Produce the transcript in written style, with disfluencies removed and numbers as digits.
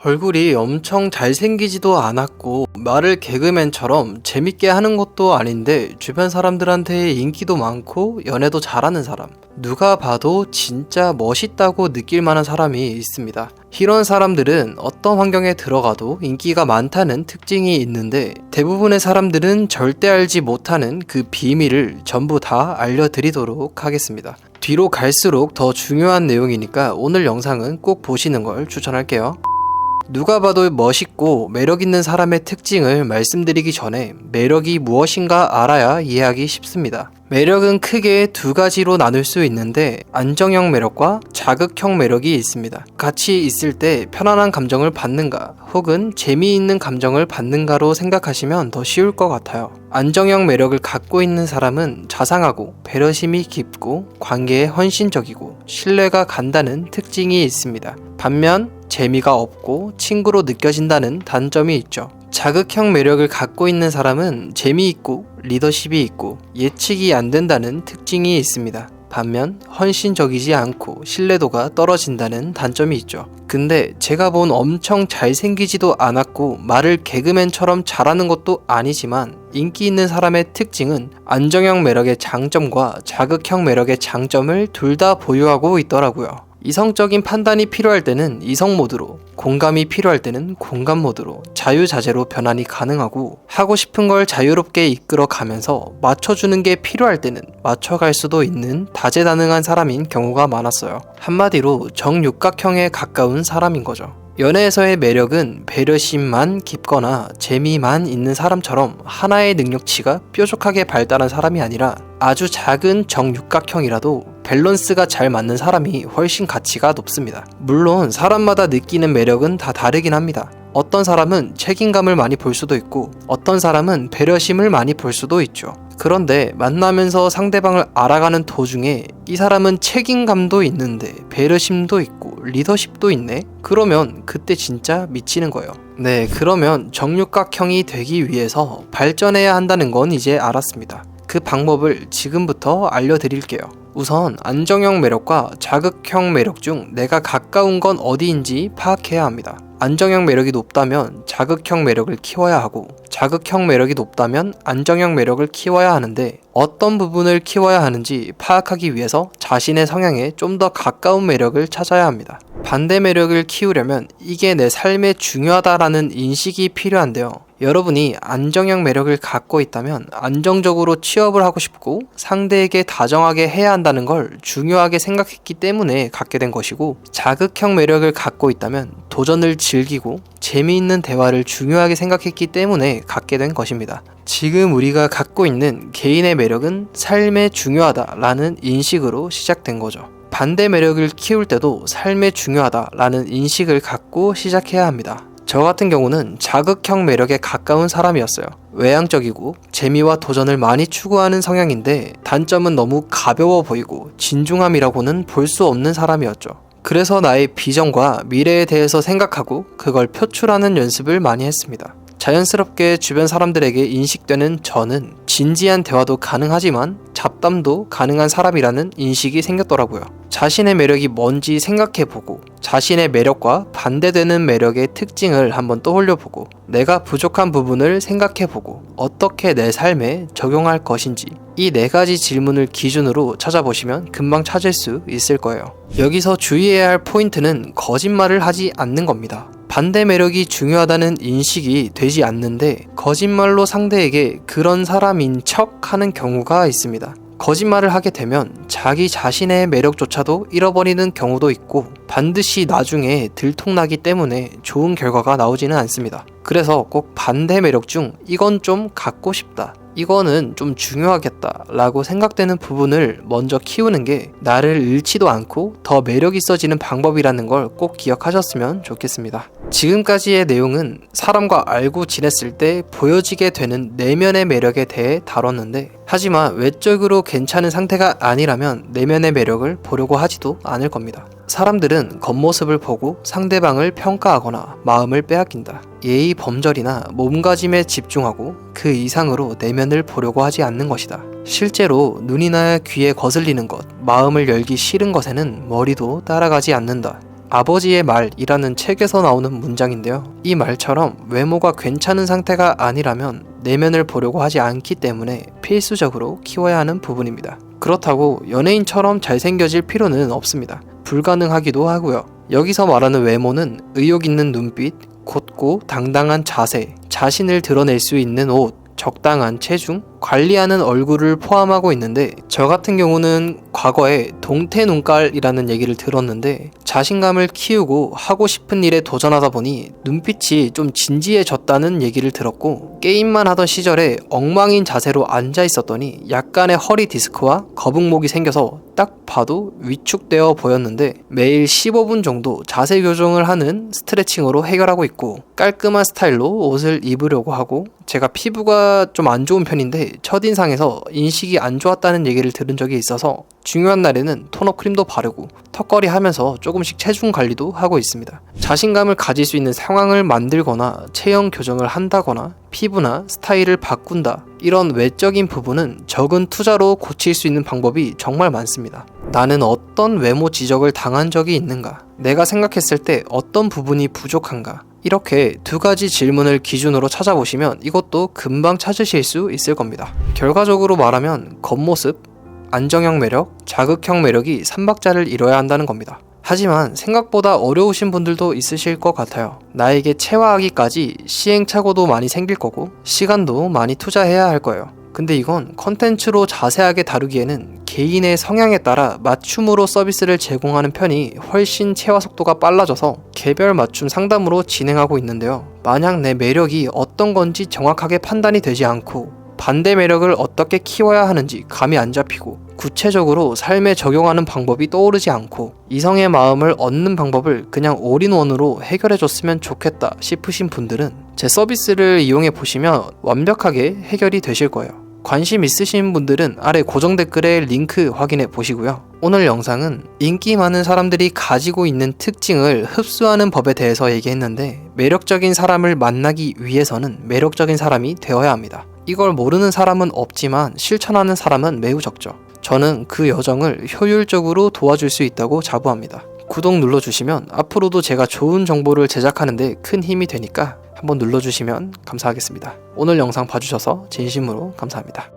얼굴이 엄청 잘생기지도 않았고 말을 개그맨처럼 재밌게 하는 것도 아닌데 주변 사람들한테 인기도 많고 연애도 잘하는 사람, 누가 봐도 진짜 멋있다고 느낄 만한 사람이 있습니다. 이런 사람들은 어떤 환경에 들어가도 인기가 많다는 특징이 있는데 대부분의 사람들은 절대 알지 못하는 그 비밀을 전부 다 알려드리도록 하겠습니다. 뒤로 갈수록 더 중요한 내용이니까 오늘 영상은 꼭 보시는 걸 추천할게요. 누가 봐도 멋있고 매력있는 사람의 특징을 말씀드리기 전에 매력이 무엇인가 알아야 이해하기 쉽습니다. 매력은 크게 두 가지로 나눌 수 있는데 안정형 매력과 자극형 매력이 있습니다. 같이 있을 때 편안한 감정을 받는가 혹은 재미있는 감정을 받는가로 생각하시면 더 쉬울 것 같아요. 안정형 매력을 갖고 있는 사람은 자상하고 배려심이 깊고 관계에 헌신적이고 신뢰가 간다는 특징이 있습니다. 반면 재미가 없고 친구로 느껴진다는 단점이 있죠. 자극형 매력을 갖고 있는 사람은 재미있고 리더십이 있고 예측이 안 된다는 특징이 있습니다. 반면 헌신적이지 않고 신뢰도가 떨어진다는 단점이 있죠. 근데 제가 본 엄청 잘생기지도 않았고 말을 개그맨처럼 잘하는 것도 아니지만 인기 있는 사람의 특징은 안정형 매력의 장점과 자극형 매력의 장점을 둘 다 보유하고 있더라고요. 이성적인 판단이 필요할 때는 이성 모드로, 공감이 필요할 때는 공감 모드로 자유자재로 변환이 가능하고 하고 싶은 걸 자유롭게 이끌어 가면서 맞춰주는 게 필요할 때는 맞춰갈 수도 있는 다재다능한 사람인 경우가 많았어요. 한마디로 정육각형에 가까운 사람인 거죠. 연애에서의 매력은 배려심만 깊거나 재미만 있는 사람처럼 하나의 능력치가 뾰족하게 발달한 사람이 아니라 아주 작은 정육각형이라도 밸런스가 잘 맞는 사람이 훨씬 가치가 높습니다. 물론 사람마다 느끼는 매력은 다 다르긴 합니다. 어떤 사람은 책임감을 많이 볼 수도 있고 어떤 사람은 배려심을 많이 볼 수도 있죠. 그런데 만나면서 상대방을 알아가는 도중에 이 사람은 책임감도 있는데 배려심도 있고 리더십도 있네? 그러면 그때 진짜 미치는 거예요. 네, 그러면 정육각형이 되기 위해서 발전해야 한다는 건 이제 알았습니다. 그 방법을 지금부터 알려드릴게요. 우선 안정형 매력과 자극형 매력 중 내가 가까운 건 어디인지 파악해야 합니다. 안정형 매력이 높다면 자극형 매력을 키워야 하고 자극형 매력이 높다면 안정형 매력을 키워야 하는데 어떤 부분을 키워야 하는지 파악하기 위해서 자신의 성향에 좀 더 가까운 매력을 찾아야 합니다. 반대 매력을 키우려면 이게 내 삶에 중요하다라는 인식이 필요한데요. 여러분이 안정형 매력을 갖고 있다면 안정적으로 취업을 하고 싶고 상대에게 다정하게 해야 한다는 걸 중요하게 생각했기 때문에 갖게 된 것이고 자극형 매력을 갖고 있다면 도전을 즐기고 재미있는 대화를 중요하게 생각했기 때문에 갖게 된 것입니다. 지금 우리가 갖고 있는 개인의 매력은 삶에 중요하다라는 인식으로 시작된 거죠. 반대 매력을 키울 때도 삶에 중요하다라는 인식을 갖고 시작해야 합니다. 저 같은 경우는 자극형 매력에 가까운 사람이었어요. 외향적이고 재미와 도전을 많이 추구하는 성향인데 단점은 너무 가벼워 보이고 진중함이라고는 볼 수 없는 사람이었죠. 그래서 나의 비전과 미래에 대해서 생각하고 그걸 표출하는 연습을 많이 했습니다. 자연스럽게 주변 사람들에게 인식되는 저는 진지한 대화도 가능하지만 잡담도 가능한 사람이라는 인식이 생겼더라고요. 자신의 매력이 뭔지 생각해보고 자신의 매력과 반대되는 매력의 특징을 한번 떠올려보고 내가 부족한 부분을 생각해보고 어떻게 내 삶에 적용할 것인지 이 네 가지 질문을 기준으로 찾아보시면 금방 찾을 수 있을 거예요. 여기서 주의해야 할 포인트는 거짓말을 하지 않는 겁니다. 반대 매력이 중요하다는 인식이 되지 않는데 거짓말로 상대에게 그런 사람인 척 하는 경우가 있습니다. 거짓말을 하게 되면 자기 자신의 매력조차도 잃어버리는 경우도 있고 반드시 나중에 들통나기 때문에 좋은 결과가 나오지는 않습니다. 그래서 꼭 반대 매력 중 이건 좀 갖고 싶다, 이거는 좀 중요하겠다 라고 생각되는 부분을 먼저 키우는 게 나를 잃지도 않고 더 매력 있어지는 방법이라는 걸 꼭 기억하셨으면 좋겠습니다. 지금까지의 내용은 사람과 알고 지냈을 때 보여지게 되는 내면의 매력에 대해 다뤘는데 하지만 외적으로 괜찮은 상태가 아니라면 내면의 매력을 보려고 하지도 않을 겁니다. 사람들은 겉모습을 보고 상대방을 평가하거나 마음을 빼앗긴다. 예의 범절이나 몸가짐에 집중하고 그 이상으로 내면을 보려고 하지 않는 것이다. 실제로 눈이나 귀에 거슬리는 것, 마음을 열기 싫은 것에는 머리도 따라가지 않는다. 아버지의 말이라는 책에서 나오는 문장인데요. 이 말처럼 외모가 괜찮은 상태가 아니라면 내면을 보려고 하지 않기 때문에 필수적으로 키워야 하는 부분입니다. 그렇다고 연예인처럼 잘생겨질 필요는 없습니다. 불가능하기도 하고요. 여기서 말하는 외모는 의욕 있는 눈빛, 곧고 당당한 자세, 자신을 드러낼 수 있는 옷, 적당한 체중, 관리하는 얼굴을 포함하고 있는데, 저 같은 경우는 과거에 동태 눈깔이라는 얘기를 들었는데 자신감을 키우고 하고 싶은 일에 도전하다 보니 눈빛이 좀 진지해졌다는 얘기를 들었고, 게임만 하던 시절에 엉망인 자세로 앉아 있었더니 약간의 허리 디스크와 거북목이 생겨서 딱 봐도 위축되어 보였는데 매일 15분 정도 자세 교정을 하는 스트레칭으로 해결하고 있고, 깔끔한 스타일로 옷을 입으려고 하고, 제가 피부가 좀 안 좋은 편인데 첫인상에서 인식이 안 좋았다는 얘기를 들은 적이 있어서 중요한 날에는 토너 크림도 바르고 턱걸이 하면서 조금씩 체중 관리도 하고 있습니다. 자신감을 가질 수 있는 상황을 만들거나 체형 교정을 한다거나 피부나 스타일을 바꾼다, 이런 외적인 부분은 적은 투자로 고칠 수 있는 방법이 정말 많습니다. 나는 어떤 외모 지적을 당한 적이 있는가? 내가 생각했을 때 어떤 부분이 부족한가? 이렇게 두 가지 질문을 기준으로 찾아보시면 이것도 금방 찾으실 수 있을 겁니다. 결과적으로 말하면 겉모습, 안정형 매력, 자극형 매력이 3박자를 이뤄야 한다는 겁니다. 하지만 생각보다 어려우신 분들도 있으실 것 같아요. 나에게 체화하기까지 시행착오도 많이 생길 거고 시간도 많이 투자해야 할 거예요. 근데 이건 컨텐츠로 자세하게 다루기에는 개인의 성향에 따라 맞춤으로 서비스를 제공하는 편이 훨씬 체화 속도가 빨라져서 개별 맞춤 상담으로 진행하고 있는데요. 만약 내 매력이 어떤 건지 정확하게 판단이 되지 않고 반대 매력을 어떻게 키워야 하는지 감이 안 잡히고 구체적으로 삶에 적용하는 방법이 떠오르지 않고 이성의 마음을 얻는 방법을 그냥 올인원으로 해결해줬으면 좋겠다 싶으신 분들은 제 서비스를 이용해 보시면 완벽하게 해결이 되실 거예요. 관심 있으신 분들은 아래 고정 댓글에 링크 확인해 보시고요. 오늘 영상은 인기 많은 사람들이 가지고 있는 특징을 흡수하는 법에 대해서 얘기했는데, 매력적인 사람을 만나기 위해서는 매력적인 사람이 되어야 합니다. 이걸 모르는 사람은 없지만 실천하는 사람은 매우 적죠. 저는 그 여정을 효율적으로 도와줄 수 있다고 자부합니다. 구독 눌러주시면 앞으로도 제가 좋은 정보를 제작하는데 큰 힘이 되니까 한번 눌러주시면 감사하겠습니다. 오늘 영상 봐주셔서 진심으로 감사합니다.